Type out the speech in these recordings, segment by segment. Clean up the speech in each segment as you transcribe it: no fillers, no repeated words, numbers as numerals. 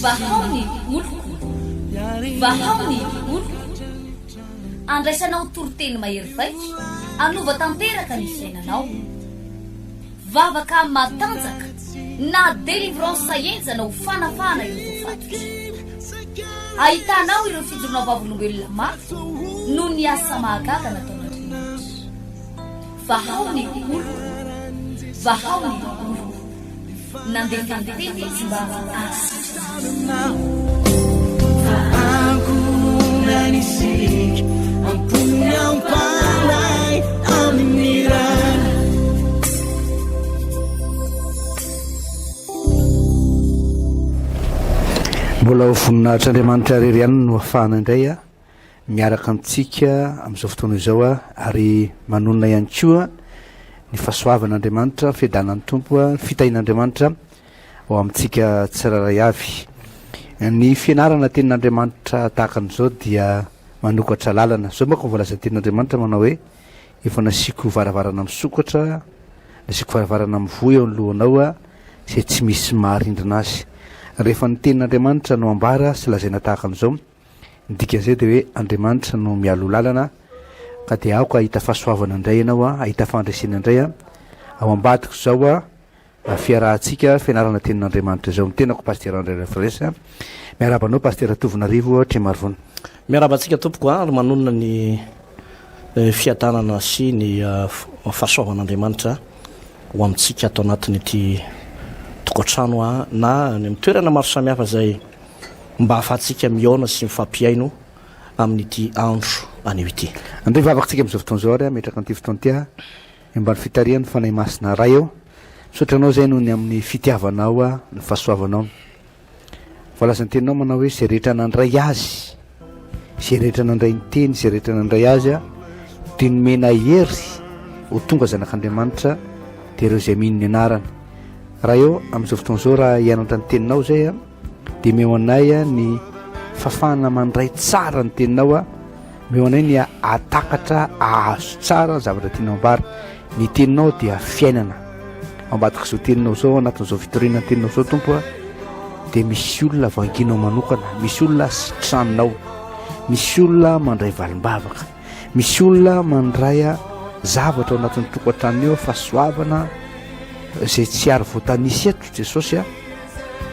Vahao ny Oloko. Vahao ny Oloko. Andraisanao toriteny mahery vaitra, anova tanteraka ny fiainanao. Vavaka matanjaka na délivrance enjana ho fanafana ireo fatotra. Ahitanao ireo fijorona vavolombelona mafy noho ny asa mahagaga nataon'Andriamanitra. Vahao ny Oloko. Vahao ny Oloko. Nandeha teny izy mba asitrana. Nanisik ampunyang palay aminiran. Mbola ho voninahitry'Andriamanitra irery ihany no ahafahana indray miaraka amintsika amin'izao fotoana izao ary manonona ihany koa ny fahasoavan'Andriamanitra, fiadanan'ny tompo, fitahin'Andriamanitra ao amintsika tsiraray avy. Ny fianarana tenin'Andriamanitra tahaka an'izao dia manokatra lalana. Zao moa ka voalaza tenin'Andriamanitra manao hoe efa nasiko varavarana misokatra, nasiko varavarana mivoy eo alohanao izay tsy misy maharindrina azy. Rehefa ny tenin'Andriamanitra no ambara sy lazaina tahaka an'izao, ny dikan'izay dia hoe Andriamanitra no mialo lalana, ka dia aoka ahita fahasoavana indray ianao, ahita fandresena indray ao ambadiko zao fiarahantsika fianarana tenin'Andriamanitra izao. Mitenako Pasteur André Fresa, miarabanao Pasteur Tovonarivo Tremarivony. Miarabantsika tompoko ary manonona ny fiadanana sy ny fahasoavan'Andriamanitra ho amintsika atao anatin'ity tokantrano na ny mitoerana maro samihafa zay mba ahafahantsika miaona sy mifampiaino amin'ity andro anio ity. Andray vavakantsika amin'izao fotoana izao ary metraka an'ity fotoana ity mba ny fitariany fanahy masina ray eo. Sotranao zay no ny amin'ny fitiavanao ny fahasoavanao. Voalazany teninao manao hoe zay rehetra nandray azy, zay rehetra nandray ny teny, zay rehetra nandray azy dia nomena hery ho tonga zanak'Andriamanitra dia ireo izay mino ny anarany. Raha eo amin'izao fotoana izao raha hianatra ny teninao zay dia meo anay ny fafana mandray tsara ny teninao, meo anay ny atakatra ahazo tsara zavatra tianao ambara. Ny teninao dia fiainana. Ambadika izao teninao zao anatin'izao fitoriana ny teninao zao tompo dia misy olona vanginao manokana, misy olona sitranonao, misy olona mandray valim-bavaka, misy olona mandray zavatra ao anatin'ny tokantrano eo, fahasoavana zay tsy ary voatanisy eto Jesosy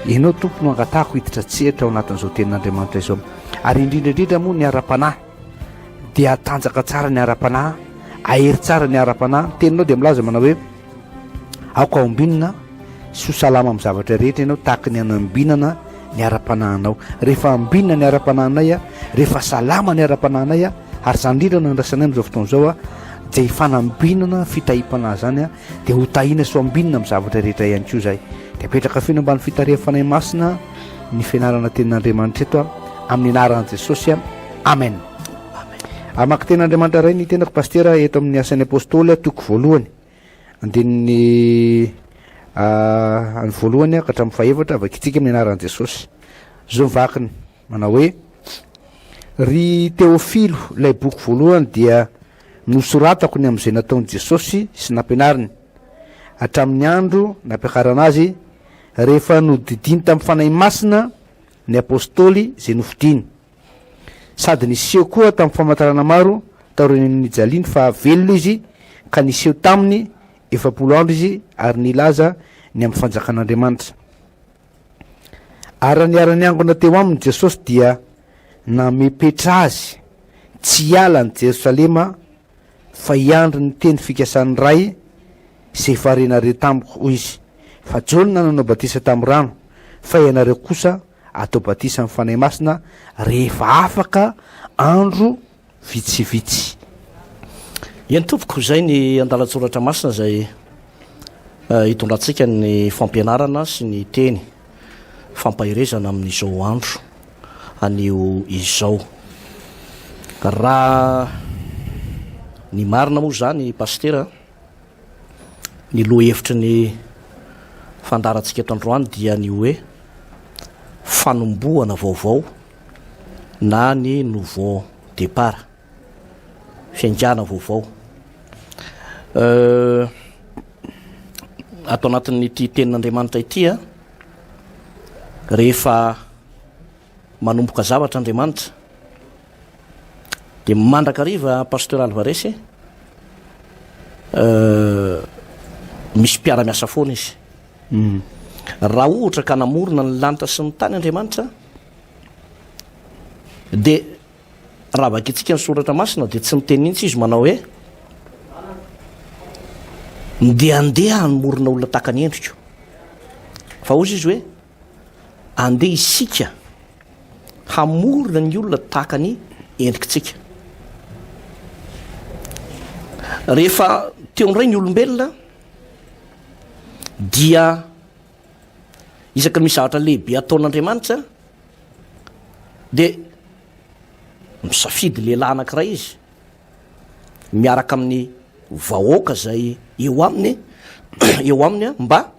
ianao tompo no angatahako hiditra tsehatra ao anatin'izao tenin'Andriamanitra izao. Ary indrindraindrindra moa ny ara-panahy dia atanjaka tsara ny ara-panahy, ahery tsara ny ara-panahy. Teninao dia milaza manao hoe aoka aombinana sy ho salama amin'ny zavatra rehetra ianao tahaka ny anambinana ny ara-panahinao. Rehefa ambinana ny ara-panahinay rehefa salama ny ara-panahinay ary zany indrindra no andrasanay amin'izao fotoana izao dia fanambinana fitahim-panahy zany dia ho tahina sy ho ambinana amin'ny zavatra rehetra ihany koa zay. Dia petraka fino ambany fitariha fanahy masina ny fianarana tenin'Andriamanitra eto amin'ny anaran'i Jesosy. Amen. Amaky tenin'Andriamanitra ray ny tenako Pasteur eto amin'ny asan'ny apôstôly toko voalohany andininy ny voalohany ka hatramin'ny fahaefatra vakitsika amin'ny anaran'i Jesosy. Zao mivakiny manao hoe ry Teofilo, ilay boky voalohany dia nosoratako ny amin'izay nataon'i Jesosy sy nampianariny hatramin'ny andro nampiakarana azy rehefa nodidiny tamin'ny fanahy masina ny apôstôly izay nofidiny, sady niseho koa tamin'ny famantarana maro taorian'ny jaliany fa velona izy ka niseho taminy 70 andro izy ary nilaza ny amin'ny fanjakan'Andriamanitra. Ary niara-ny angona teo aminy Jesosy dia namepetra azy tsy hiala ny Jerosalema fa hiandry ny teny fikasany ray izay varenareo tamiko hoy izy, fa Jaona nanao batisa tamin'ny rano fa ianareo kosa atao batisa amin'ny fanahy masina rehefa afaka andro vitsivitsy. Eny tompoko zay ny andalatsoratra masina zay hitondrantsika ny fampianarana sy ny teny fampahirezana amin'izao andro anio izao. Raha ny marina moa zany Pasteur, ny lohahevitry ny fandarantsika eto androany dia ny hoe fanombohana vaovao na ny nouveau départ, fiangana vaovao. Atao anatin'ity tenin'Andriamanitra ity rehefa manomboka zavatra Andriamanitra. De mandrakariva Pasteur Alvarez misy mpiara-miasa foana izy. Raha ohatra ka namorona ny lanitra sy ny tany Andriamanitra, de raha vakitsika ny soratra masina de tsy miteny intsy izy manao hoe andeha hanomorona olona tahaka ny endriko, fa ozy izy hoe andeha isika hamorona ny olona tahaka ny endrikitsika. Rehefa teo am'ray ny olombelona dia isaka ny misy zavatra lehibe ataon'Andriamanitra de misafidy lehilahy anankiray izy miaraka amin'ny vahoaka zay eo aminy mba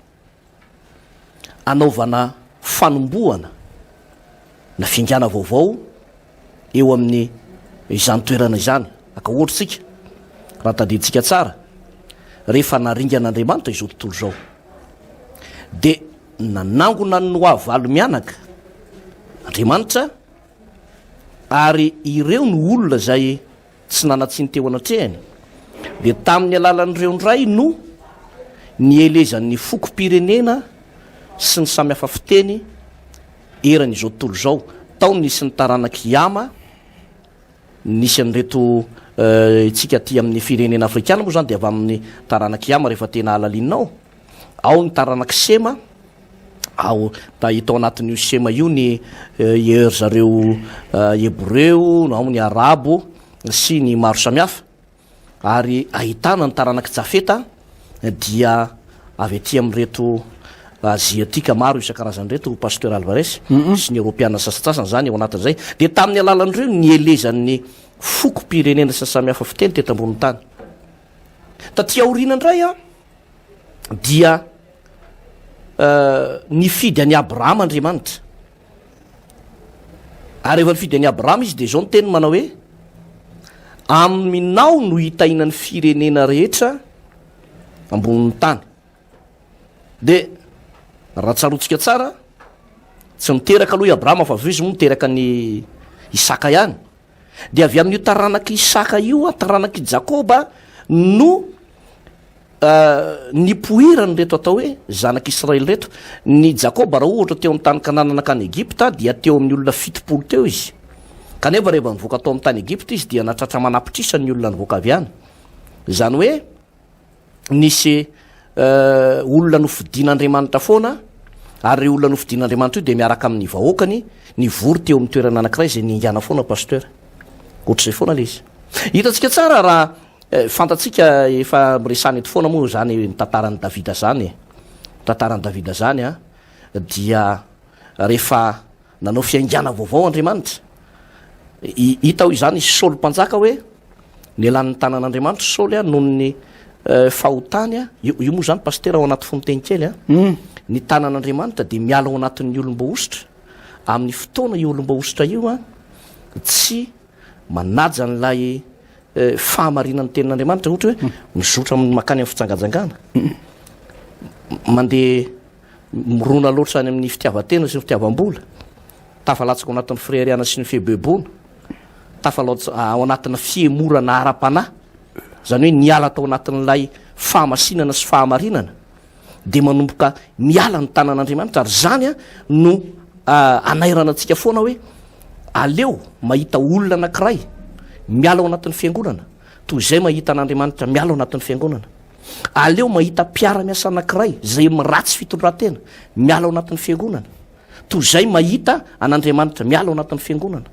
anaovana fanombohana na fiangana vaovao eo amin'ny izany toerana izany. Aka ohatritsika raha tadiditsika tsara, rehefa naringan'Andriamanitra izao tontolo zao de nanangona ny hoavalo mianaka Andriamanitra, ary ireo ny olona zay tsy nanatsiny teo anatrehany, de tamin'ny alalan'ireo ndray no nielezan'ny fokom-pirenena sy ny samy hafa fiteny eran'izao tontolo zao. Tao nisy ny taranaky Iama, nisy an'reto itsika ty amin'ny firenena afrikana moa zany de avy amin'ny taranaky Iama rehefa tena alalinao. Ao ny taranaky Sema, ao da hita anatin'io Sema io ny zareo Hebreo, ao ny Arabo sy ny maro samihafa. Ary ahitana ny taranaky Jafeta dia avy aty am'reto aziatika maro isan-karazany reto Pasteur Alvarez sy ny Europiana sasasasany zany ao anatin'izay. De tamin'ny alalan'ireo nielezan'ny fokom-pirenena sy samy hafa fiteny teto ambony tany. Taty aoriana indray dia nifidy an'i Abrahama Andriamanitra. Ary rehefa nifidy an'i Abrahama izy de zao ny teny manao hoe aminao no hitainany firenena rehetra ambonin'ny tany. De raha tsarotsika tsara, tsy miteraka aloha i Abrahama fa izy moa miteraka ny Isaka ihany. De avy amin'io taranaky Isaka io taranaky Jakoba no nipoirany reto atao hoe zanak'Israely reto. Ny Jakoba raha ohatra teo amin'ny tany Kanana nakany Egypta dia teo amin'ny olona 70 teo izy. Kanefa rehefa nivoaka tao amin'ny tany Egypta izy dia natratra manapitrisany ny olona nivoaka avy any. Zany hoe nisy olona nofidin'Andriamanitra foana, ary olona nofidin'Andriamanitra io de miaraka amin'ny vahoakany nivory teo amin'ny toerana anankiray zay niingana foana Pasteur. Ohatr'izay foana le izy. Hitatsika tsara raha fantatsika efa miresany eto foana moa zany ny tantaran'ny Davida zany. Tantaran'ny Davida zany dia rehefa nanao fiaingana vaovao Andriamanitra, hita ho izany Saoly mpanjaka hoe nielan'ny tanan'Andriamanitra Saoly noho ny fahotany io moa zany Pasteur ao anaty fonoteny kely ny tanan'Andriamanitra de miala ao anatin'ny olom-baositra. Amin'ny fotoana io olom-baositra io tsy manaja n'lay fahamarinan'ny tenin'Andriamanitra, ohatra hoe mizotra makany amin'ny fitsangajangana, mandeha mirona loatra any amin'ny fitiavatena sy ny fitiavam-bola, tafalatsaka ao anatin'ny freriana sy ny fihebebona, tafalatsaka ao anatin'ny fiemorana ara-panahy, zany hoe niala tao anatin'lay fahamasinana sy fahamarinana, de manomboka miala ny tanan'Andriamanitra. Ary zany no anairana antsika foana hoe aleo mahita olona anankiray miala ao anatin'ny fiangonana toy izay mahita an'Andriamanitra miala ao anatin'ny fiangonana. Aleo mahita mpiara-miasa anankiray zay ratsy fitondratena miala ao anatin'ny fiangonana toy izay mahita an'Andriamanitra miala ao anatin'ny fiangonana.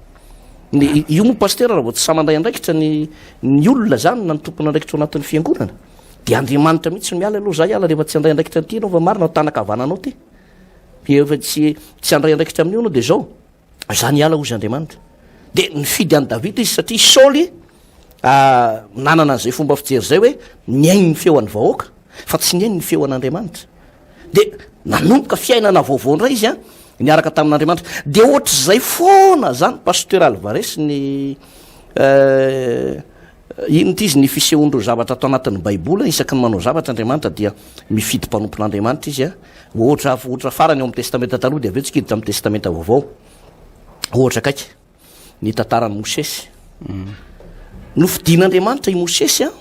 Io moa Pasteur raha vao tsy samandray andraikitra ny olona zany na ny tompony andraikitra ao anatin'ny fiangonana de Andriamanitra mihitsy miala aloha zay ala rehefa tsy andray andraikitra ty anao fa marina tanakavananao ty efa tsy andray andraikitra amin'io anao de zao zany ala ozy Andriamanitra. De nifidy an'i Davida izy satria Saoly nanana an'izay fomba fijery zay hoe niainy ny feo an'ny vahoaka fa tsy niainy ny feo an'Andriamanitra. De nanomboka fiainana vaovao indray izy niaraka tamin'Andriamanitra. De ohatr'izay foana zany Pasteur Alvarez ny ino ty izy ny fisehoandreo zavatra atao anatin'ny Baiboly isaky ny manao zavatra Andriamanitra dia mifidy mpanompon'Andriamanitra izy ohatra farany ao amin'ny testamenta taloha de avetsika hiditra amin'ny testamenta vaovao. ohatra kaiky ny tantarany Mosesy nofidin'Andriamanitra i Mosesy a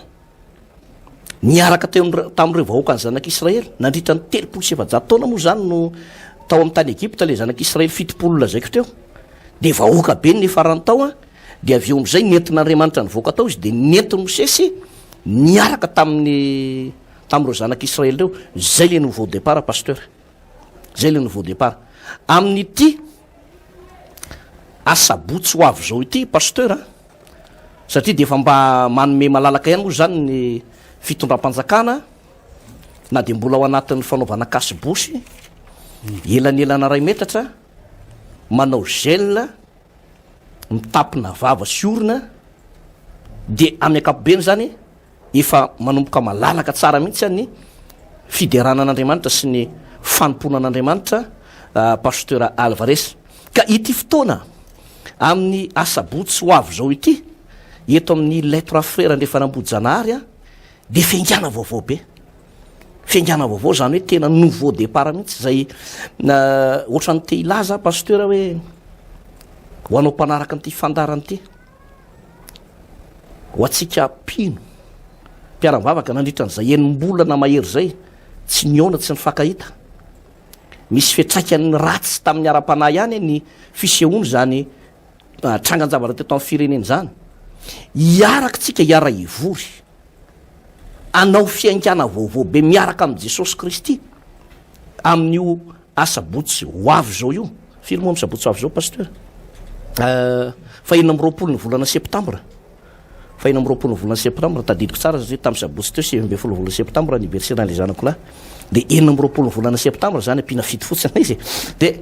niaraka tamin'ireo vahoaka ny zanak'Israely nandritra ny 37 taona moa zany no tao amin'ny tany Egypta le zanak'Israely 70 lazaiko teo de vahoaka be ny farany tao a de avy eo am'izay nentin'Andriamanitra ny voaka tao izy de nentiny Mosesy niaraka tamin'ireo zanak'Israely reo zay le nouveau départ pasteur zay le nouveau départ amin'ity asabotsy ho avy zao ity pasteur satria de efa mba manome malalaka ihany moa zany ny fitondram-panjakana na de mbola ao anatin'ny fanaovana kasibosy elanelana ray metatra manao gel mitapina vava sy orina de amin'ny ankapobeny zany efa manomboka malalaka tsara mihitsy ny fideranan'Andriamanitra sy ny fanomponan'Andriamanitra pasteur Alvarez ka ity fotoana amin'ny asabotsy ho avy zao ity eto amin'ny ilay trois frères ndefa Fanambojanahary de fiangana vaovao be fiangana vaovao zany hoe tena nouveau départ mihitsy zay ohatrany te ilaza pasteur hoe ho anao mpanaraka an'ity fandarany ity ho atsika pino mpiara-mivavaka nandritra n'izay enim-bolana mahery zay tsy niona tsy nifakahita misy fiatraikany ratsy tamin'ny ara-panahy ihany ny fisehoany zany trangan-javatra teto amin'ny fireneny zany iaraka tsika iara ivory anao fiaingana vaovao be miaraka amin'ny Jesosy Kristy amin'io asabotsy ho avy zao io firy moa misabotsy ho avy zao pasteur fa 20 ny volana septambra fa 20 ny volana septambra tadidiko tsara zay tamin'ny sabotsy teo 20 volana septambra anniversaire le zanako lahy de 20 ny volana septambra zany ampina fito fotsiny izy de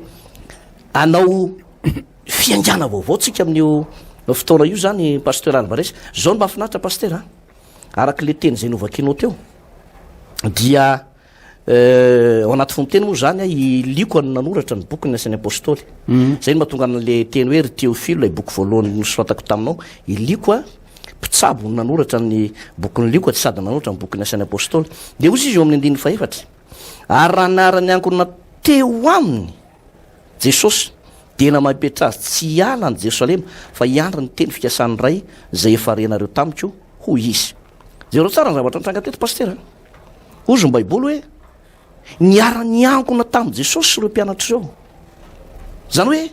anao fiangana vaovao tsika amin'io fotoana io zany pasteur Alvarez zao no mahafinaritra pasteur araka le teny zay novakinao teo dia ao anaty fomiteny moa zany iliko ny nanoratra ny boky ny asan'ny apôstôly zay no mahatonga an'le teny hoe ry Théophile lay boky voalohany nosoratako taminao iliko mpitsabo nanoratra ny bokyny liko tsy sady nanoratra ny boky ny asan'ny apôstôly de ozy izy eo amin'ny 14 ary raha naharany ankona teo aminy Jesosy de na mahipetra azy tsy ala ny Jerosalema fa iandra ny teny fikasany ray zay efa renareo tamiko ho izy zay reo tsara ny zavatra nitranga teto pasteur ozy ny baiboly hoe niara-niankona tamin'i Jesosy reo mpianatra zao zany hoe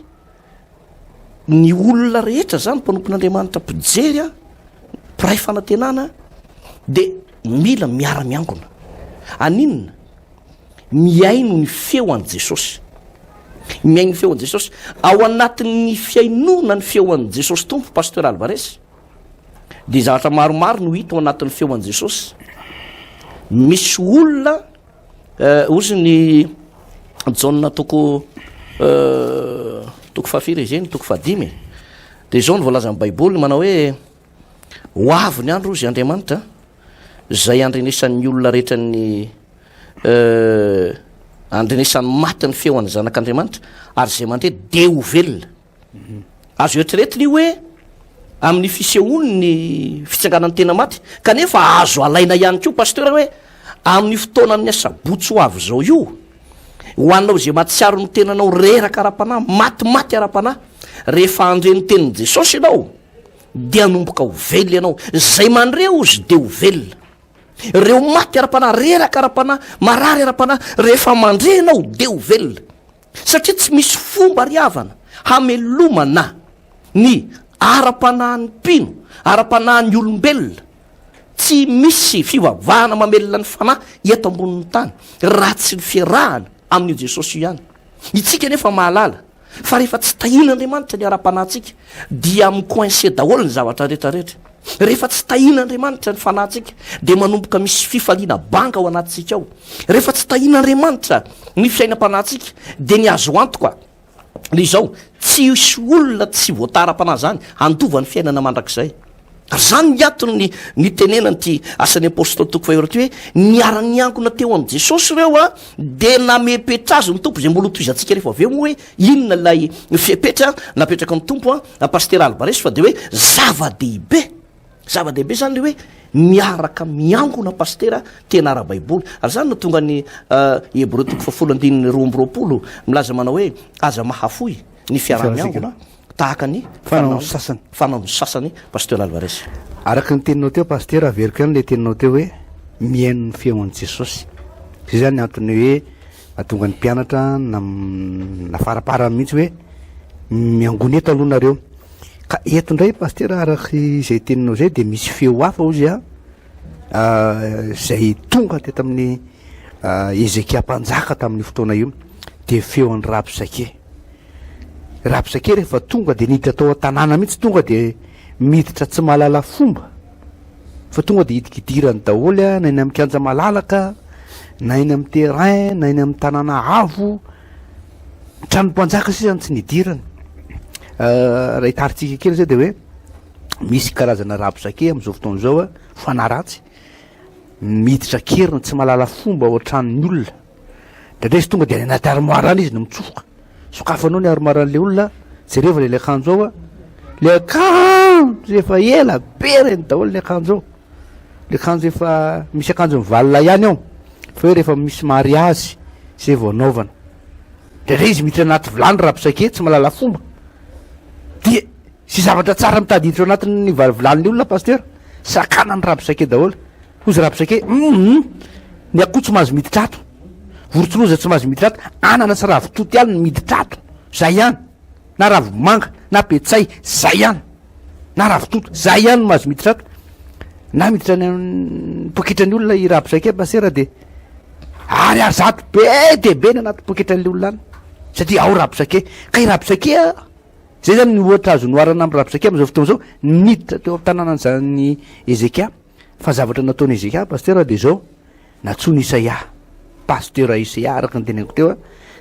ny olona rehetra zany mpanompon'Andriamanitra mpijery mpiray fanantenana de mila miara-miankona aninona miaino ny feo an' Jesosy miaino ny feo an' Jesosy ao anatin'ny fiainona ny feo an' Jesosy tompo pasteur Alvarez de zavatra maromaro no hita ao anatin'ny feo an' Jesosy misy olona ozy ny jauna toko fahafiry zeny toko fahadimy de zao ny voalaza amin'ny baiboly manao hoe ho avy ny andro ozy Andriamanitra zay andrenesan'ny olona rehetra ny andrenesan'ny maty ny feo an'ny zanak'Andriamanitra ary zay mandre de ho velona azo eritreretiny io hoe amin'ny fisehoany ny fitsanganan'ny tena maty kanefa azo alaina ihany ko pasteur hoe amin'ny fotoana ny asabotsy ho avy zao io ho anao zay matsiaro ny tenanao reraka ara-panahy matymaty ara-panahy rehefa andreny tenin'i Jesosy ianao de anomboka ho velona ianao zay mandreo izy de ho velona reo maty ara-panahy reraka ara-panahy marary ara-panahy rehefa mandrenao de ho velona satria tsy misy fomba riavana hamelomana ny ara-panahin'ny mpino ara-panahin'ny olombelona tsy misy fivavahana mamelona ny fanahy eto ambonin'ny tany raha tsy ny fiarahana amin'io Jesosy ihany itsika nefa mahalala fa rehefa tsy tahin'Andriamanitra ny ara-panahintsika dia micoincé daholo ny zavatra rehetrarehetra rehefa tsy tahin'Andriamanitra ny fanahintsika de manomboka misy fifaliana banga ao anatintsika ao rehefa tsy tahin'Andriamanitra ny fiainam-panahintsika de ny azo antoka izao tsy isy olona tsy voatara-panahy zany andova ny fiainana mandrakizay zany miatony ny tenenany ty asan'ny apôstôly toko faharoa ty hoe niara-niankona teo am' Jesosy reo de namepetra azy ny tompo zay mbola toizantsika rehefa aveo moa hoe inona lay fiepetra napetraka ny tompo pasteur Alvarez fa de hoe zava-dehibe zany le hoe miaraka miankona pasteur tena ara-baiboly ary zany no tonga ny Hébreu toko 12 milaza manao hoe aza mahafoy ny fiara-miankona tahaka ny fanao sasany fanao sasany pasteur Alvarez. araka ny teninao teo pasteur averiko ihany le teninao teo hoe mihaino ny feon'i Jesosy. Zay zany antony hoe atonga ny mpianatra nafarapara mihitsy hoe miangony eto aloha nareo. Ka eto indray pasteur araka izay teninao zay de misy feo hafa ozy zay tonga teto amin'ny Ezekia mpanjaka tamin'ny fotoana io de feon'ny Rabosake. Rabosake rehefa tonga de niditra tao an-tanàna mihitsy tonga de miditra tsy mahalala fomba fa tonga de hidikidirany daholo na eny amin'ny kanja malalaka na eny amin'ny terrain na eny amin'ny tanàna avo tranompanjaka sisany tsy nidirany. Raha hitaritsika kely zay de hoe misy karazana Rabosake amin'izao fotoana zao fanaratsy miditra keriny tsy mahalala fomba ao an-tranon'ny olona de izy tonga de any anaty armoire any izy no mitsofoka sokafanao ny armoire an'le olona jereva le akanjo ao le akanjo efa ela bereny daholo le akanjo ao, le akanjo efa misy akanjo mivalina ihany ao fa hoe rehefa misy mariazy zay vao anaovana de izy miditra anaty vilany Rabosake tsy mahalala fomba de sy zavatra tsara mitady hiditra anatin'ny vilan'ny olona pasteur sakanany Rabosake daholo. Ozy Rabosake ny akoho tsy mahazo miditra ato, vorotsiloza tsy mahazo miditra ato, anana sy ravitoto ihany ny miditra ato zay ihany, na ravomanga na petsay zay ihany, na ravitoto zay ihany no mahazo miditra ato. Na miditra ny poketran'ny olona i Rabosake pasteur de ary azato be de be ny anaty poketran'le olona any satria ao Rabosake. Ka i Rabosake zay zany ny ohatra azo noarana amin'ny Rabosake amin'izao fotoana zao niditra teo am-tanànan zany Ezekia. Fa zavatra nataony Ezekia pasteur de zao natsony Isaia, pasteur Isaia araka ny teneniko teo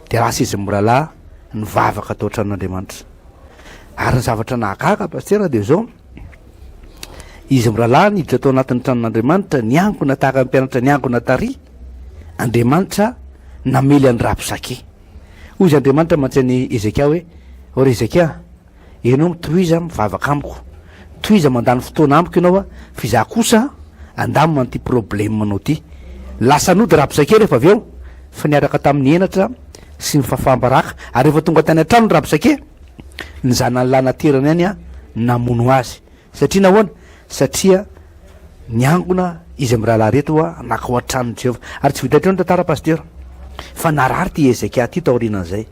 de raha izy mirala nivavaka tao an-tranon'Andriamanitra. Ary ny zavatra nahakaka pasteur de zao izy mirala niditra tao anatin'ny tranon'Andriamanitra niangona tahaka ny mpianatra niangona tary, Andriamanitra namely an'ny Rabosake. Ozy Andriamanitra mantsy Ezekia hoe or Ezekia ianao mitohiza mivavaka amiko, tohiza mandany fotoana amiko ianao fa izaho kosa andamina an'ity problème anao ty. Lasa nody Rabosake rehefa avy eo fa niaraka tamin'ny enatra sy ny fafambaraka ary rehefa tonga tany an-trano Rabosake ny zanany lanaterany any namono azy satria nahoana satria niangona izy mirala reto naka ao an-tranon'i Jehova. Ary tsy vita treo ny tantara pasteur fa narary ty Ezekia ty taorianan'izay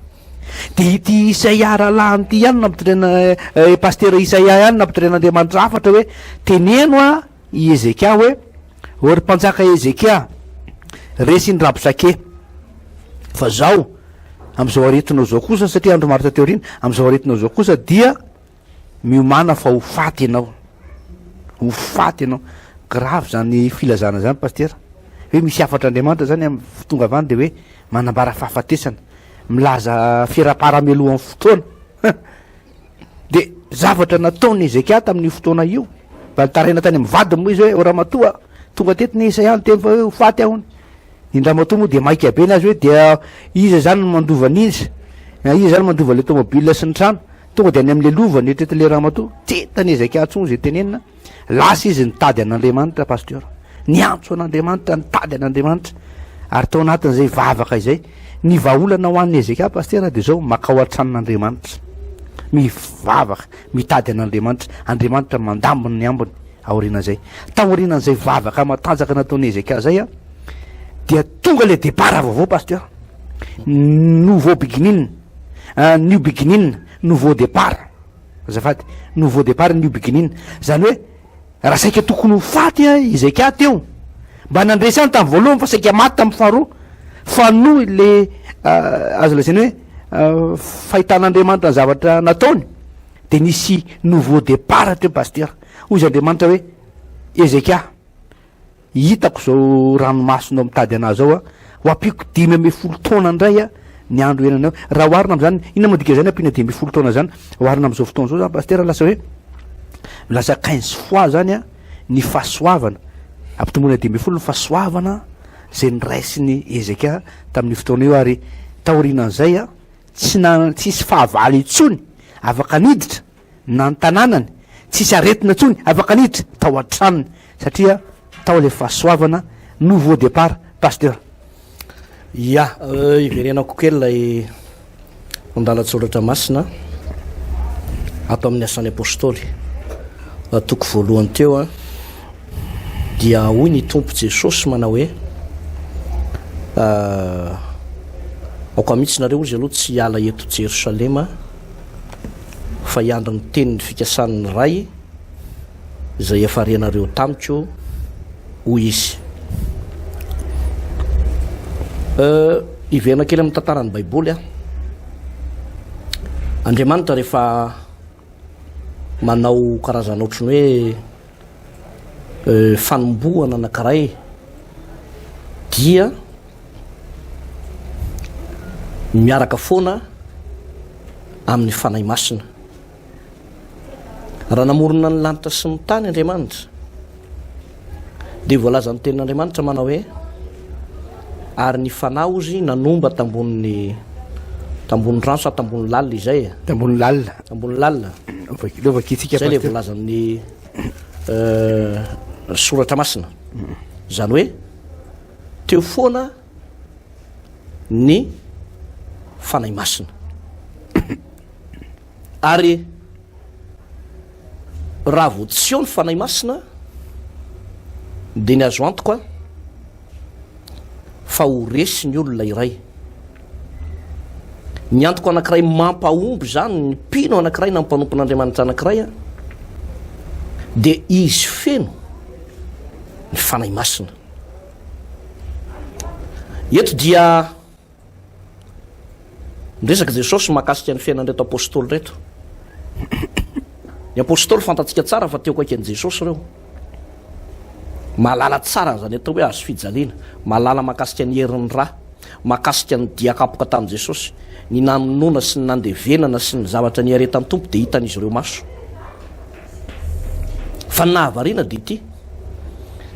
de ity Isaia rahalahiny ty ihany nampitorena pasteur Isaia ihany nampitoren'Andriamanitra afatra hoe teneno i Ezekia hoe ory mpanjaka Ezekia resy ny Rabosake fa zao am'izao aretinao zao kosa satria andro marita teo riny am'izao aretinao zao kosa dia miomana fa ho faty ianao, ho faty ianao. Grave zany filazana zany pasteur hoe misy afatr'Andriamanitra zany amin'ny tonga avany de hoe manambara fahafatesana milaza fiara-paramelo amin'ny fotoana de zavatra nataony Ezekia tamin'ny fotoana io mba nitaraina tany amin'ny vady moa izy hoe Ramatoa tonga tetiny Isaia ny teny fa hoe ho faty ahony. Ny Ramatoa moa de maika be nazy hoe dia izy zany no mandova ninja, izy zany mandova le tomobile sy ny trano, tonga de any amin'le lovany etretile Ramatoa tetany Ezekia tsony zay tenenina. Lasa izy nitady an'Andriamanitra pasteur, niantso an'Andriamanitra, nitady an'Andriamanitra ary tao anatin'izay vavaka izay ny vahaolana ho an'ny Ezekia pasteur de zao makao an-tranon'Andriamanitra mivavaka mitady an'Andriamanitra, Andriamanitra mandambony ny ambony aorianan'izay. Taorianan'izay vavaka matanjaka nataony Ezekia zay dia tonga le départ vaovao pasteur, nouveau beginning, new beginning, nouveau départ. Azafady, nouveau départ, new beginning. Zany hoe raha saika tokony ho faty Ezekia teo mba nandresy any tamin'ny voalohany fa saika maty tamin'ny faharoa fa noho le azo lazainy hoe fahitan'Andriamanitra ny zavatra nataony de nisy nouveau départ teo pasteur. Ozy Andriamanitra hoe Ezekia hitako zao ranomasonao mitady anazy ao ho ampiko 5 taona indray ny andro enanao. Raha oharina am'zany ina madika zany ampina 5 taona zany oharina am'izao fotoana zao zany pasteur lasa hoe lasa 15 fois zany ny fahasoavana ampitomboina 5 ny fahasoavana zay niraisiny Ezekia tamin'ny fotoana io. Ary taorianan'izay tsisy fahavalo intsony afaka niditra na ny tanànany, tsisy aretina intsony afaka niditra tao an-tranony satria tao le fahasoavana, nouveau départ pasteur. Ya iverenako kely lay mandala-tsoratra masina ato amin'ny asan'ny apôstôly toko voalohany teo a dia hoy ny tompo jesosy manao hoe aoka mihitsy nareo izy aloha tsy hiala eto Jerosalema fa hiandro ny tenin'ny fikasan'ny ray izay efa renareo tamiko hoy izy. Iverina kely amin'ny tantaran'ny baiboly a Andriamanitra rehefa manao karazana ohatrany hoe fanombohana anankiray dia miaraka foana amin'ny fanahy masina. Raha namorona ny lanitra sy ny tany Andriamanitra dia voalaza ny tenin'Andriamanitra manao hoe ary ny fanahy izy nanomba tambony rano sa tambony lalina izay tambony lalina zay le voalaza ny soratra masina zany hoe teo foana ny fanahy masina ary raha vo tsy eo ny fanahy masina dia ny azo antoka fa ho resy ny olona iray. Ny antoko anankiray mampahomby zany ny mpino anankiray na mpanompon'Andriamanitra anankiray a dia izy feno ny fanahy masina. Eto dia miresaka Jesosy mahakasika ny fiainan'ireto apôstôly reto. Ny apôstôly fantatsika tsara fa teo kaikan'i Jesosy reo, mahalala tsara zany atao hoe azo fijaliana, mahalala mahakasika ny herin'ny rà, mahakasika ny diakapoka tamin'i Jesosy, ny namonona sy ny nandevenana sy ny zavatra ny aretan'ny tompo dia hitan'izy ireo maso. Fa nahavariana dia ity,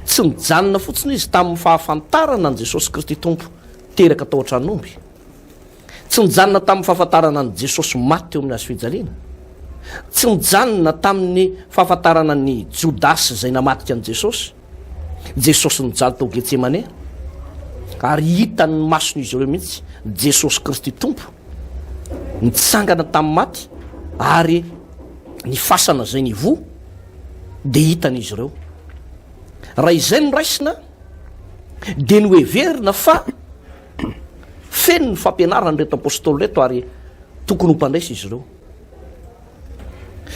tsy mijanona fotsiny izy tamin'ny fahafantarana ny Jesosy Kristy tompo teraka tao an-tranomby, tsy mijanona tamin'ny fahafantarana ny Jesosy maty teo amin'ny azo fijaliana, tsy mijanona tamin'ny fahafantarana ny Jodasy izay namatika an' Jesosy nijaly tao Getsemane, ary hitany mason'izy ireo mihitsy Jesosy Kristy tompo nitsangana tamin'ny maty ary ny fasana zay nivo dia hitan'izy ireo. Raha izay no raisina dia ny hoeverina fa feno ny fampianarana reto apôstôly reto ary tokony ho mpandraisa izy ireo.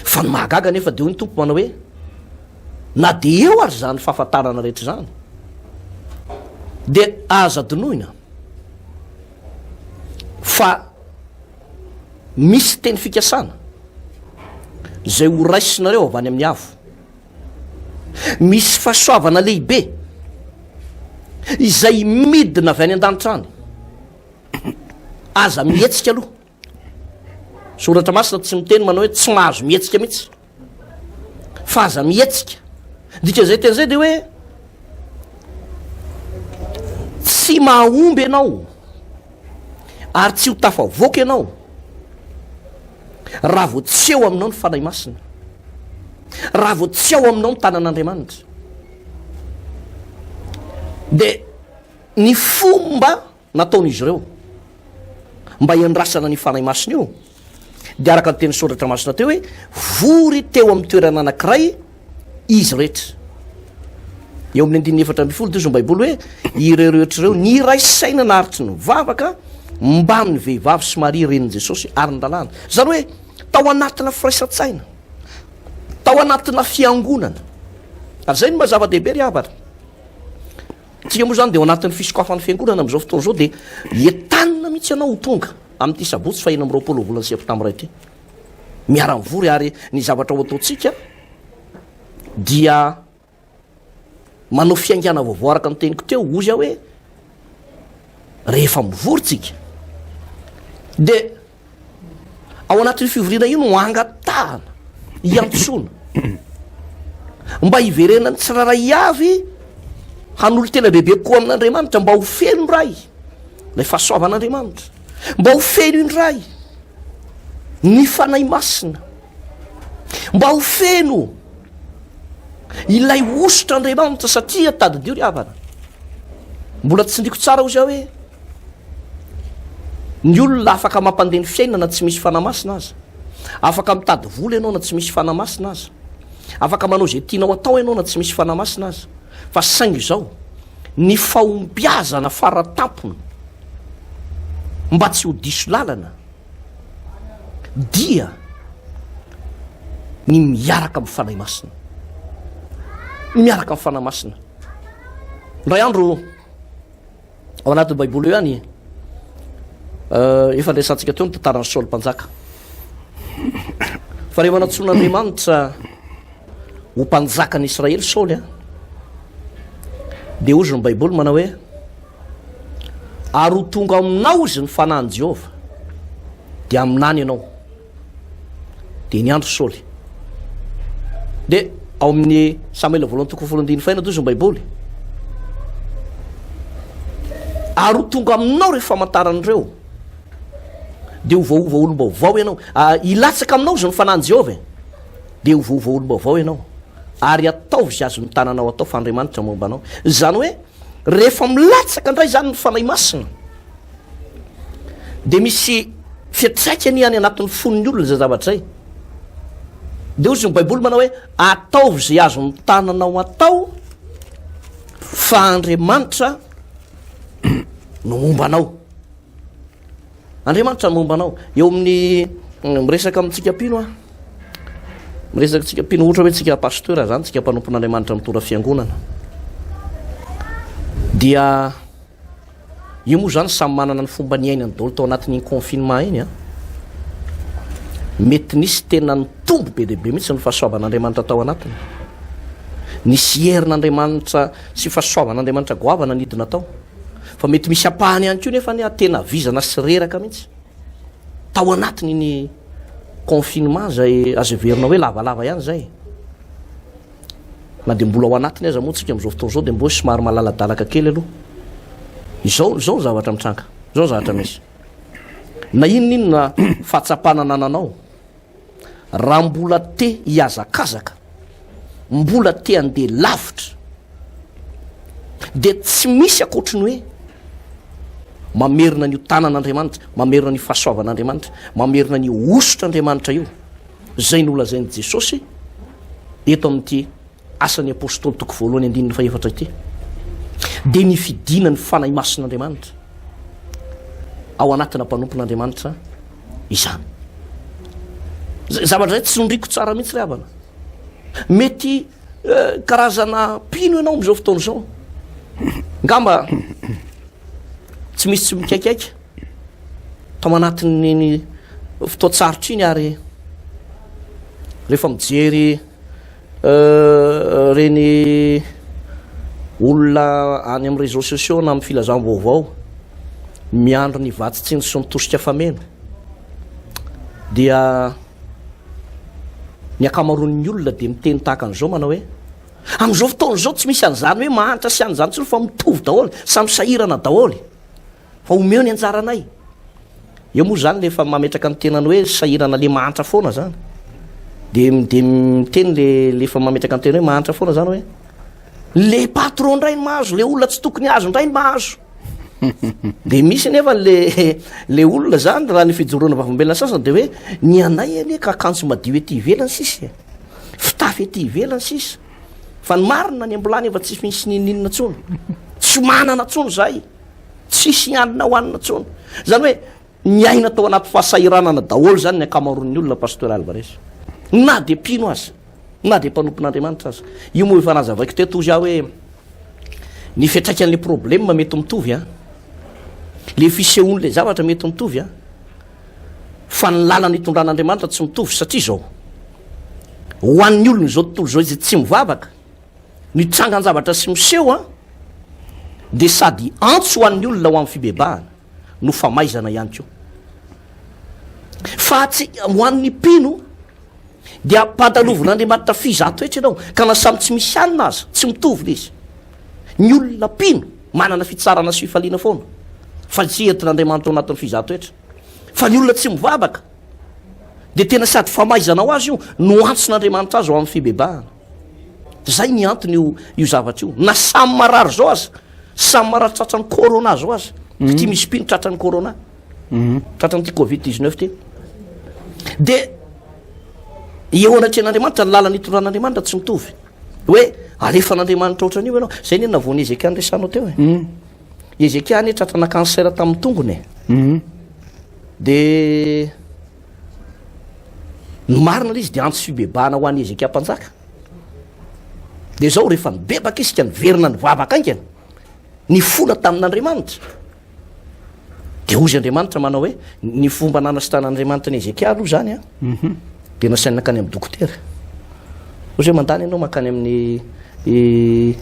Fa ny mahagaga nefa dia hoy ny tompo manao hoe na dia eo ary zany fahafantarana rehetra zany dia aza dinoina fa misy teny fikasana zay ho raisinareo avy any amin'ny avo, misy fahasoavana lehibe izay midina avy any an-danitra any, aza mihetsika aloha. Soratra masina tsy miteny manao hoe tsy mahazo mihetsika mihitsy fa aza mihetsika. Dika zay teny zay dia hoe tsy mahomby ianao ary tsy ho tafavoaka ianao raha vo tsy eo aminao ny fanahy masina, raha vo tsy eo aminao ny tanan'Andriamanitra. Dia ny fomba nataon'izy ireo mba hiandrasana ny fanahy masina io dia araka ny teny soratra masina teo hoe vory teo amin'ny toerana anankiray izy rehetra. Eo amin'ny 14 teo zao baiboly hoe ireo rehetra ireo niraisaina naharitry ny vavaka mba amin'ny vehivavy sy Maria renin' Jesosy ary ny lalàna. Zany hoe tao anatina firaisan-tsaina, tao anatina fiangonana, ary zay no mazava-dehibe ry havana. Tsika moa zany dia ao anatin'ny fisokafan'ny fiangonana amin'izao fotoana izao dia entanina mihitsy ianao ho tonga amin'ity sabotsy fa 20 volana septambra ity miara-mivory, ary ny zavatra ho ataontsika dia manao fiangana vaovao araka ny teniko teo ozy aho hoe rehefa mivory tsika dia ao anatin'ny fivoriana io no angatahana iantsona mba hiverenany tsiraray avy hanolo tena bebe koa amin'Andriamanitra, mba ho feno indray ilay fahasoavan'Andriamanitra, mba ho feno indray ny fanahy masina, mba ho feno ilay osotra Andriamanitra. Satria tadidio ry havana, mbola tsy ndriko tsara ozy aho hoe ny olona afaka mampandeha ny fiainana tsy misy fanahy masina aza, afaka mitady vola ianao na tsy misy fanamasina azy, afaka manao zay tianao atao ianao na tsy misy fanamasina azy, fa saingy izao ny fahombiazana faratampona mba tsy ho diso lalana dia ny miaraka amin'ny fanahy masina, miaraka amin'ny fanahy masina. Ndray andro ao anatin'ny baiboly eo ihany efa ndraisantsika teo ny tantaran'ny Saoly mpanjaka, fa rehefa natsoin'Andriamanitra ho mpanjakan'ny Israely Saoly dia ozy ny baiboly manao hoe ary ho tonga aminao izy ny fanahin Jehova dia aminany ianao, dia ny andro Saoly. Dia ao amin'ny Samuel voalohany toko folondiny faina dozy ny baiboly, ary ho tonga aminao rehefa famantaran'ireo dia ho vaova olom-baovao ianao, ilatsaka aminao izy ny fanahin Jehova dia ho vaova olom-baovao ianao, ary ataovy izay azo ny tananao atao fa Andriamanitra momba anao. Zany hoe rehefa milatsaka indray zany ny fanahy masina dia misy fiantraikany any anatin'ny fon'ny olona zay zavatra zay. Dia ozy ny baiboly manao hoe ataovy izay azo ny tananao atao fa Andriamanitra no momba anao, Andriamanitra no momba anao. Eo amin'ny miresaka amintsika pino miresaka tsika pino, ohatra hoe tsika pasteur zany, tsika mpanompon'Andriamanitra mitora fiangonana, dia io moa zany samy manana ny fomba ny ainany daholo tao anatin'iny confinement iny mety nisy tena ny tombo be dehibe mihitsy ny fahasoavan'Andriamanitra tao anatiny, nisy herin'Andriamanitra sy fahasoavan'Andriamanitra goavana nidina tao, fa mety misy apahany ihany koa nefa tena vizana sy reraka mihitsy tao anatin'iny confinement zay azo everina hoe lavalava ihany zay, na dia mbola ao anatiny aza moa tsika amin'izao fotoana izao dia mbo somary malaladalaka kely aloha. Izao ny zavatra mitranga, izao zavatra misy na inona fahatsapana nananao, raha mbola te hiazakazaka, mbola te andeha lavitra, dia tsy misy akoatriny hoe mamerina n'io tanan'Andriamanitra, mamerina n'io fahasoavan'Andriamanitra, mamerina n'io osotr'Andriamanitra io zay nolazain'i Jesosy eto amin'ity asan'ny apôstôly toko voalohany andininy faefatra ity, dia ny fidinany fanahy masin'Andriamanitra ao anatina mpanompon'Andriamanitra izany. Zavatra zay tsy nondriko tsara mihitsy ry havana, mety karazana pino ianao amin'izao fotoana izao, ngamba tsy misy tsy mikaikaika tao anatin'ny fotoatsarotra iny, ary rehefa mijery reny olona any amin'ny réseaux sociaux na amin'ny filazam vaovao miandro ny vatsitsiny sy mitosika fameno, dia ny akamaroan'ny olona dia miteny tahaka an'izao manao hoe amin'izao fotoana izao tsy misy an'izany hoe mahantra sy an'izany tsy fa mitovy daholo, samy sahirana daholo, fa omeo ny anjaranay. Eo moa zany lefa mametraka ny tenany hoe sahirana le mahantra foana zany, dia miteny lefa mametraka ny tena hoe mahantra foana zany hoe le patron indray ny mahazo, le olona tsy tokony azo indray ny mahazo. Dia misy nefa le olona zany raha ny fijoroana vavambelona sasany dia hoe ny anay anie ka akanjo madio ety ivelany sisy, fitafy ety ivelany sisy, fa ny marina ny ambolany efa tsy misy nininina tsony, tsy manana tsony zay, tsisy anina hoanina tsony. Zany hoe miaina tao anaty fahasahiranana daholo zany ny akamaroan'ny olona pasteur Alvarez, na dia pino azy na dia mpanompon'Andriamanitra azy. Io moa efa nazavaiko teto ozy aho hoe ny fiantraikan'le problème mety mitovy le fisehoan'le zavatra mety mitovy fa ny lalany hitondran'Andriamanitra tsy mitovy, satria zao ho an'ny olona zao tontolo zao izy tsy mivavaka ny trangan zavatra sy miseho dia sady antso ho an'ny olona ho amin'ny fibebahana no famaizana ihany koa, fa tsy ho an'ny pino dia ampadalovon'Andriamanitra fizato hetra ianao ka na samy tsy misy anina aza tsy mitovy le izy. Ny olona pino manana fitsarana sy fifaliana foana fa tsy entin'Andriamanitra ao anatin'ny fizato hetra, fa ny olona tsy mivavaka dia tena sady famaizana ho azy io no antson'Andriamanitra azy ao amin'ny fibebahana. Zay ny antony io zavatra io, na samy marary zao azy, samy marary tratran'ny corona zao azy, ty misy pino tratran'ny corona, tratran'ity Covid-19 ty, dia eo anatrehan'andriamanitra ny lalany itondran'andriamanitra tsy mitovy hoe alefa n'andriamanitra ohatran'io ianao zay ny navony Ezekia nresanao teo Ezekia ny tratrana kansera tamin'ny tongony de ny marina lay izy de antsy fibebahana ho an'ny Ezekia mpanjaka de zao rehefa nibebaka izy ka niverina ny vavaka aingana ny fola tamin'andriamanitra de ozy andriamanitra manao hoe ny fomba nanasitan'andriamanitra ny Ezekia aloha zany de nasainy nakany amin'ny dokotera ozy hoe mandany ianao makany amin'ny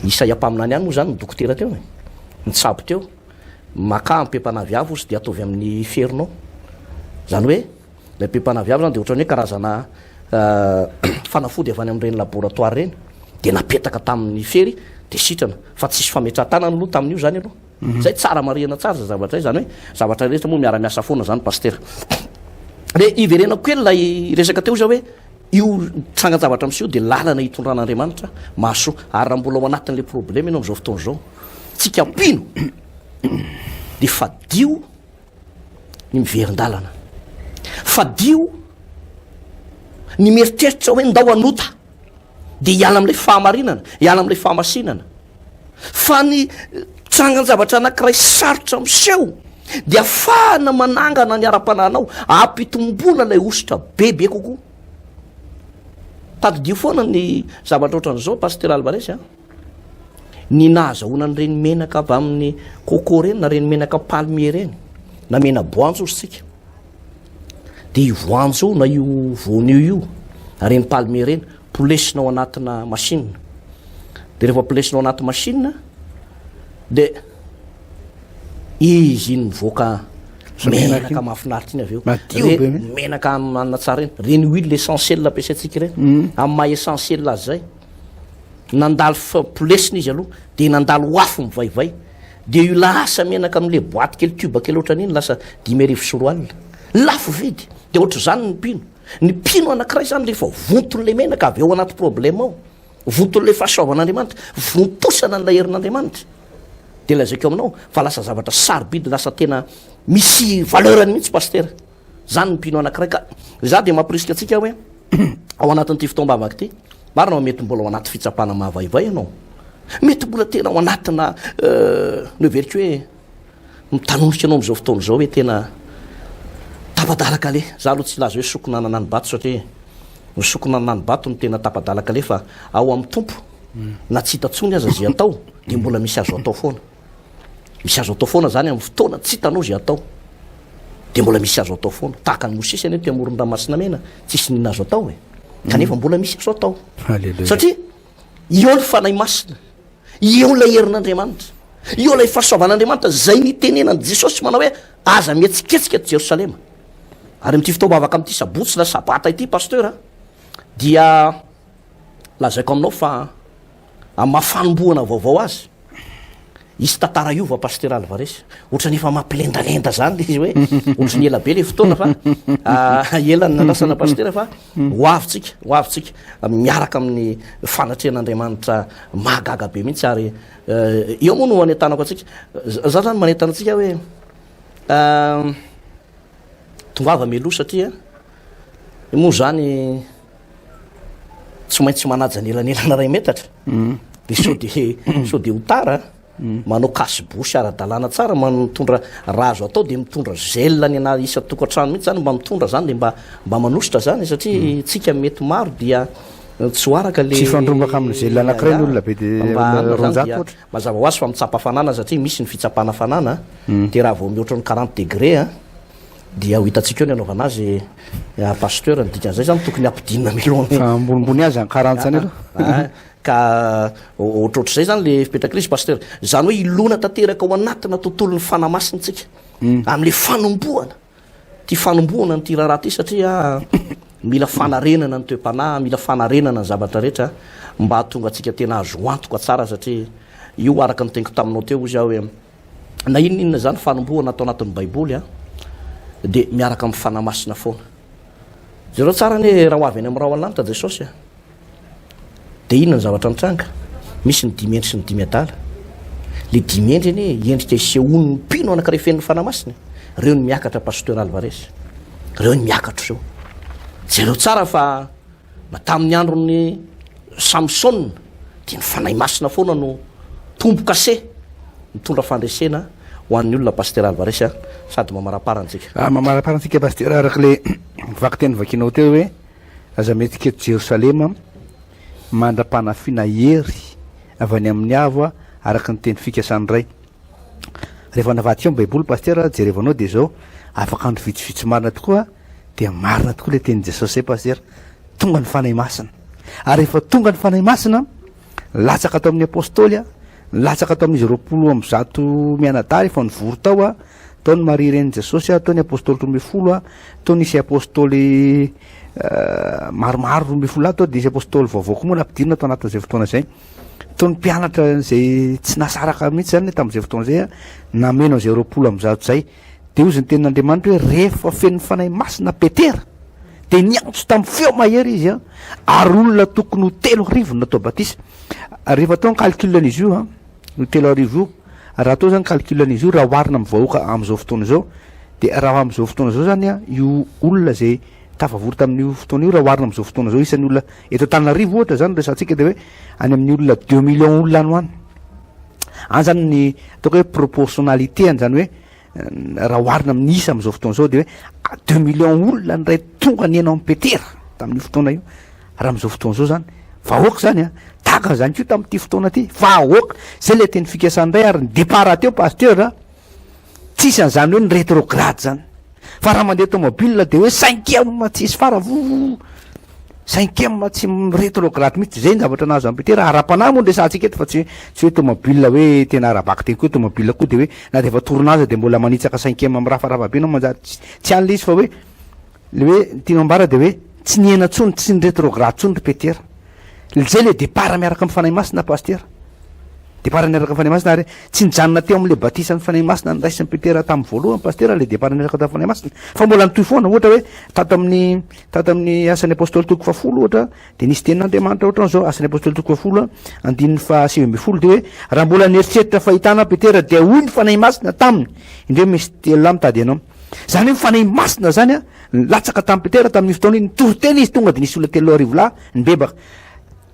Isaiah-paminany any moa zany ny dokotera teo nitsabo teo maka ampepanavy avy ozy de ataovy amin'ny ferinao zany hoe le ampepanavy avy zany de ohatran'ny hoe karazana fanafody avy any amin'ireny laboratoire reny de napetaka tamin'ny fery de sitrana fa tsisy fametrahantanana aloha tamin'io zany aloha zay tsara marihana tsara za zavatra zany hoe zavatra rehetra moa miara-miasa foana zany Pasteur le iverenako kely lay resaka teo zao hoe io tsangan-javatra am'sy io de lalana hitondran'andriamanitra mahasoa ary raha mbola ao anatin'le problème ianao am'zao fotoana zao tsika pino de fadio ny miverin-dalana fadio ny mieritreritra hoe ndao anota de hiala am'lay fahamarinana hiala am'lay fahamasinana fa ny tsangan-javatra anankiray sarotra am'seho de afahana manangana ny ara-pananao ampitombona lay ositra bebe kokoa tadidio foana ny zavatra ohatran'izao Pasteur Alvarez ny nahazahoana n'ireny menaka avy amin'ny coco reny na reny menaka palmier reny na mena boanjo ozy tsika de io voanjo na io voanio io reny palmier reny polesinao anatina machine de rehefa polesinao anaty machine de izy iny mivoaka menaka mahafinaritra iny avy eo menaka manana tsara reny reny huile essentiel ampiasaitsika reny amin'ny maha essentiel azy zay nandalo polesina izy aloha de nandalo hoafo mivaivay de io lasa menaka am'le boaty kely tuba kely ohatran'iny lasa 10,000 lafo vidy de ohatr' zany ny pino anankiray zany rehefa vonton'le menaka avy eo anaty problème ao vonton'le fahasoavan'andriamanitra vontosana n'la herin'andriamanitra de lazako aminao fa lasa zavatra sarobidy lasa tena misy valeurany mihitsy Pasteur zany ny pino anankiray ka za de mampirisika atsika hoe ao anatin'ity fotoam-bavaka ty marina mety mbola ao anaty fitsapana mahavaivay ianao mety mbola tena ao anatina neverika hoe mitanonika anao am'zao fotoana zao hoe tena tapadalaka le za aloha tsy laza hoe sokonanana ny bato satria ny sokonanana ny bato ny tena tapadalaka le fa ao amin'ny tompo na tsy hitatsony aza zay atao de mbola misy azo atao foana misy azo atao foana zany amin'ny fotoana tsy hitanao zay atao de mbola misy azo atao foana tahaka ny mosisy ane ty amoron-dramasina mena tsisy nina azo atao kanefa mbola misy azo atao satria eo ny fanay masina eo lay herin'andriamanitra eo lay fahasoavan'andriamanitra zay nitenenany Jesosy manao hoe aza mihetsiketsika ty Jerosalema ary am'ty fitaovavaka am'ty sabotsy na sabata ity Pasteur dia lazaiko aminao fa amafanomboana vaovao azy isy tantara iova Pasteur Alvarez ohatrany efa mampilendalenda zany izy hoe ohatrany ela be le fotoana fa elany nalasana Pasteur fa hoavitsika miaraka amin'ny fanatrehan'andriamanitra mahagaga be mihitsy ary eo moa no anetanako atsika za zany manentana atsika hoe tongava meloa satria moa zany tsy maintsy manaja ny elanelana ray metatra de so de hotara manao kasibosy ara-dalàna tsara mitondra raha azo atao de mitondra gel ny ana isa tokantrano mihitsy zany mba mitondra zany de mba manositra zany satria tsika mety maro dia tsy oaraka le tsy fandrombaka amin'ny gel anankiray ny olona be de ronjato ohatra mazava ho azy fa mitsapa fanana satria misy ny fitsapana fanana de raha vao mihoatra ny 40 degré dia ho hitatsika eo ny anaovana azy Pasteur ny dikan'izay zany tokony ampidinina milona fa ambonimbony azy any 40 zany aloha ka ohatrohatr' zay zany le fipetraka le izy Pasteur zany hoe ilona tanteraka ao anatina tontolon'ny fanamasinitsika am'le fanombohana ty fanombohana ny ty raharaha ty satria mila fanarenana ny toe-panahy mila fanarenana ny zavatra rehetra mba hatonga atsika tena azo antoka tsara satria io araka ny teniko taminao teo izy hoe na inona zany fanombohana atao anatin'ny baiboly de miaraka amin'ny fanamasina foana zareo tsara ny raha ho avy any amin'ny raha alanitra Jesosy de inona ny zavatra nitranga misy ny dimendry sy ny dimy adala le dimendry eny endrika isehony ny pino anankiray fen'ny fanamasina reo ny miakatra Pasteur Alvarez reo ny miakatra zao zareo tsara fa na tamin'ny androny samson dia ny fanay masina foana no tombo kase mitondra fandresena ho an'ny olona Pasteur Alvarez sady mamaraparantsika mamaraparantsika Pasteur arak'le vaky teny vakinao teo hoe aza mety keto Jerosalema mandra-panafina hery avy any amin'ny avo araky ny teny fikasany ray rehefa navaty eo baiboly Pasteur jerevanao dia zao afaka andro vitsivitsy marina tokoa dia marina tokoa le teny Jesosy Pasteur tonga ny fanay masina ary rehefa tonga ny fanay masina latsaka atao amin'ny apôstôly latsaka atao amin'izy 20 mianadary efa nivory tao tao ny Maria reny Jesosy tao ny apôstôly 10 tao nisy apôstôly maromaro 10 tao dia isy apôstôly vaovao koa moa nampidinina tao anatin'izay fotoana zay tao ny mpianatra zay tsy nasaraka mihitsy zany tamin'izay fotoana zay nameno zay 20 amin'zato zay dia ozy ny tenin'Andriamanitra hoe rehefa fen'ny fanay masina Petera dia niantso tamin'ny feo mahery izy ary olona tokony ho 3 arivo natao batisa rehefa tao ny calculan'izy io no 3 arivo raha tao zany calculan'izy io raha oharina amin'ny vahoaka amin'izao fotoana zao dia raha amin'izao fotoana zao zany io olona zay tafavory tamin'io fotoana io raha oharina amin'izao fotoana zao isan'ny olona eto Antananarivo ohatra zany resantsika dia hoe any amin'ny olona 2 millions olona any hoany any zany ny ataoko hoe proportionnalité any zany hoe raha oharina amin'ny isa amin'izao fotoana zao dia hoe 2 millions olona ny ray tonga ny enao amin'ny Petera tamin'io fotoana io raha amin'izao fotoana zao zany vahoaka zany tahaka zany kio tamin'ity fotoana ty vahoaka zay le teny fikasany ray ary ny départ teo Pasteur tsisy an'izany hoe ny rétrograde zany fa raha mandeha tomobile dia hoe 5e tsisy fara 5e tsy rétrograde mihitsy zay ny zavatra nazo amin'ny Petera ara-panahy moa nresantsika eto fa tsy hoe tomobile hoe tena arabaky teny koa tomobile koa dia hoe na dia efa tournazy dia mbola manitsaka 5e amin'ny rafarava be nao manjary tsy an'le izy fa hoe le hoe tianao ambara dia hoe tsy niena tsony tsy ny rétrograde tsony ry Petera zay le départ miaraka amin'ny fanay masina Pasteur départ miaraka amin'ny fanay masina ary tsy nijanona teo amin'le batisa ny fanay masina ny raisin'ny Petera tamin'ny voalohany Pasteur le départ miaraka tamin'ny fanay masina fa mbola nitoy foana ohatra hoe tato amin'ny asan'ny apôstôly toko 10 ohatra dia nisy tenin'Andriamanitra ohatra zao asan'ny apôstôly toko 10 andininy fa 7 dia hoe raha mbola nieritreritra fahitana Petera dia hoy ny fanay masina taminy indreo misy telo mitady ianao zany hoe fanay masina zany latsaka tamin'ny Petera tamin'ny fotoana iny Toriteny izy tonga dia nisy olona 3 arivo lahy nibebaka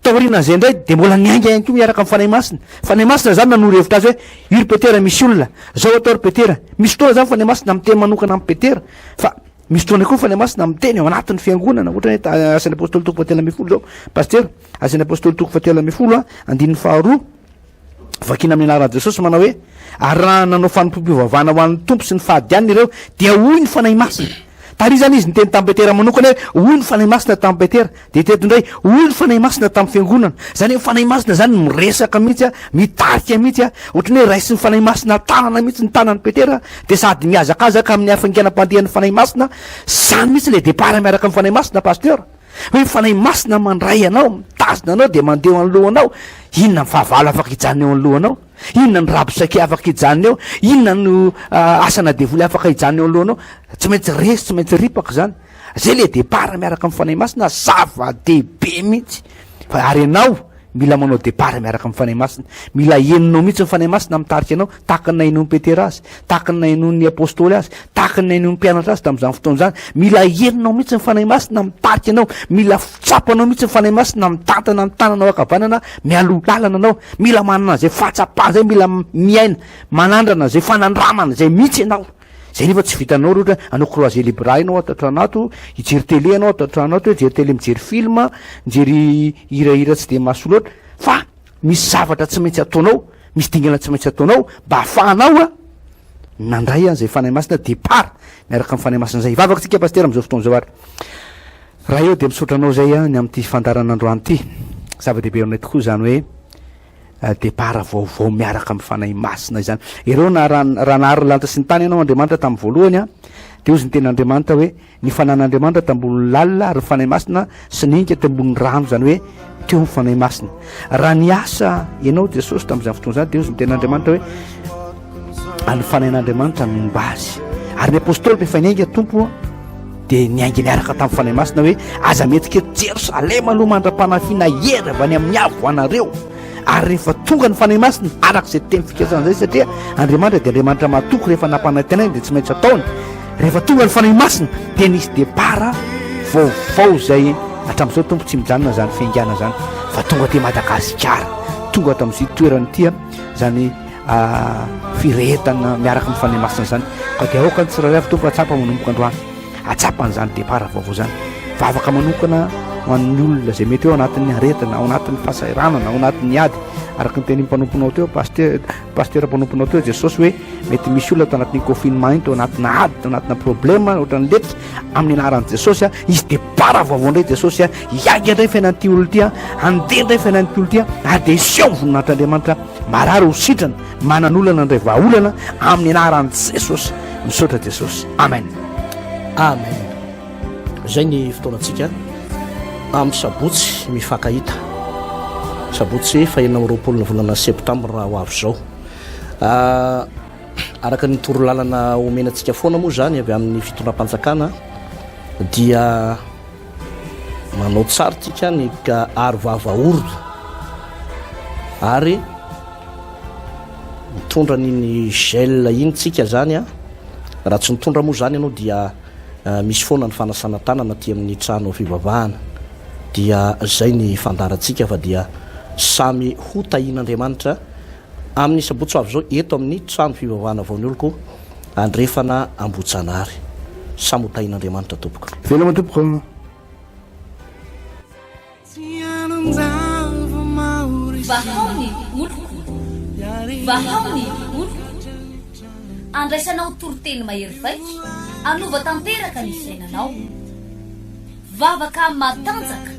taorianan'izay ndray dia mbola niainga ihany koa miaraka amin'ny fanay masina zany nanoro hevitra azy hoe iry Petera misy olona zao atao ry Petera misy fotoana zany fanay masina miteny manokana amin'ny Petera fa misy fotoana koa fanay masina miteny ao anatin'ny fiangonana ohatra hoe asan'ny apôstôly toko 10 zao Pasteur asan'ny apôstôly toko 10 andininy faharoa vakina amin'ny anaran'i Jesosy manao hoe ary raha nanao fanompoam-pivavahana ho an'ny tompo sy ny fahadianina ireo dia hoy ny fanay masina tary zany izy niteny tamin'ny Petera manokana hoe hoy ny fanay masina tamin'ny Petera dia teto indray hoy ny fanay masina tamin'ny fiangonana zany hoe fanay masina zany miresaka mihitsy mitarika mihitsy ohatrany hoe raisy ny fanay masina tanana mihitsy ny tanan'ny Petera dia sady miazakazaka amin'ny hafainganam-pandehan'ny fanay masina zany mihitsy le départ miaraka amin'ny fanay masina Pasteur hoe fanay masina mandray anao mitazona anao dia mandeha anolohanao inona ny fahavalo afaka hijanona eo anolohanao inona ny rabosake afaka hijanona eo inona no asana devoly afaka hijanona eo anolohanao tsy maintsy resy tsy maintsy ripaka zany zay le départ miaraka amin'ny fanay masina zava-dehibe mihitsy fa ary ianao mila manao départ miaraka amin'ny fanay masina mila eninao mihitsy ny fanay masina mitarika anao tahaka ny nainon'ny Petera azy tahaka ny nainon'ny apôstôly azy tahaka ny nainon'ny mpianatra azy tamin'izany fotoana zany mila eninao mihitsy ny fanay masina mitarika anao mila fitsapanao mihitsy ny fanay masina mitantana ny tananao akavanana mialo lalana anao mila manana zay fahatsapana zay mila miaina manandrana zay fanandramana zay mihitsy ianao zay nefa tsy vitanao ohatra anao croisé libra ianao atao anato hijery télé anao atao anato hoe jery télé mijery film mijery hirahira tsy de maso loatra fa misy zavatra tsy maintsy ataonao misy dingana tsy maintsy ataonao mba ahafahanao nandray zay fanay masina départ miaraka amin'ny fanay masina zay ivavaka tsika Pasteur amin'izao fotoana zao ary raha eo dia misotranao zay ny amin'ity fandaran'androany ity zava-dehibe aminay tokoa zany hoe départ vaovao miaraka amin'ny fanay masina izany ireo raha nahary lanta sy ny tany ianao Andriamanitra tamin'ny voalohany dia ozy ny tenin'Andriamanitra hoe ny fanan'Andriamanitra tambony lalina ary fanay masina sy ninika tambony rano zany hoe teo ny fanay masina raha niasa ianao Jesosy tamin'izany fotoana zany dia ozy ny tenin'Andriamanitra hoe any fanain'Andriamanitra nomba azy ary ny apôstôly mifanainga tompo dia niainga miaraka tamin'ny fanay masina hoe aza mety keto Jerosalema aloha mandra-panafiana hery avy any amin'ny avo anareo ary rehefa tonga ny fanay masina arak'izay teny fikasana zay satria Andriamanitra dia Andriamanitra mahatoky rehefa nampanantenainy dia tsy maintsy ataony rehefa tonga ny fanay masina dia nisy départ vaovao zay hatramin'izao tompo tsy mijanona zany fiangana zany fa tonga ty Madagasikara tonga ato amin'izay toerany tia zany firetana miaraka amin'ny fanahy masina zany ka dia aoka ny tsirairay avy tompo atsapa manomboka androany atsapan'izany départ vaovao zany fa afaka manokana ho an'ny olona zay mety eo anatin'ny aretana ao anatin'ny fahasahiranana ao anatin'ny ady araka ny teny mpanomponao teo pasteur mpanomponao teo Jesosy hoe mety misy olona tao anatin'ny confinement tao anatina ady tao anatina problème ohatran'ny letry amin'ny anaran'i Jesosy izy départ vaovao indray Jesosy iaga indray fiainan'ity olona ity andeha indray fiainan'ity olona ity adhesion voninahitran'Andriamanitra marary ho sitrana manan'olana indray vahaolana amin'ny anaran'i Jesosy misaotra Jesosy amen amen. Zay ny fotoanantsika amin'ny sabotsy mifankahita sabotsy fahenina amby roapolo ny volana septambra raha ho avy zao araka ny toro lalana omenantsika foana moa zany avy amin'ny fitondram-panjakana dia manao tsara tsika ny aro vavaorona ary mitondra niny gel iny tsika zany raha tsy mitondra moa zany ianao dia misy foana ny fanasana tanana ty amin'ny trano fivavahana dia zay ny fandarantsika fa dia samy ho tahin'Andriamanitra amin'ny sabotsy avy zao eto amin'ny trano fivavahana vaony oloko andrefana ambotsanary samy ho tahin'Andriamanitra tompoko veloma tompoko Vahaony oloko Vahaony oloko andraisanao toriteny mahery vaitra anova tanteraka ny sainanao vavaka matanjaka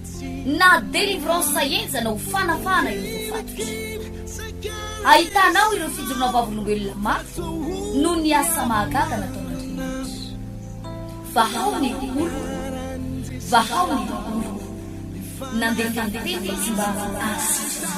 na délivrance saenjana ho fanafana ireo fatotra ahitanao ireo fijorona vavolombelona mafy no ny asa mahagaga nataon'Andriamanitra Vahaony oloko Vahaony oloko nandeha fanteny izy mba asitra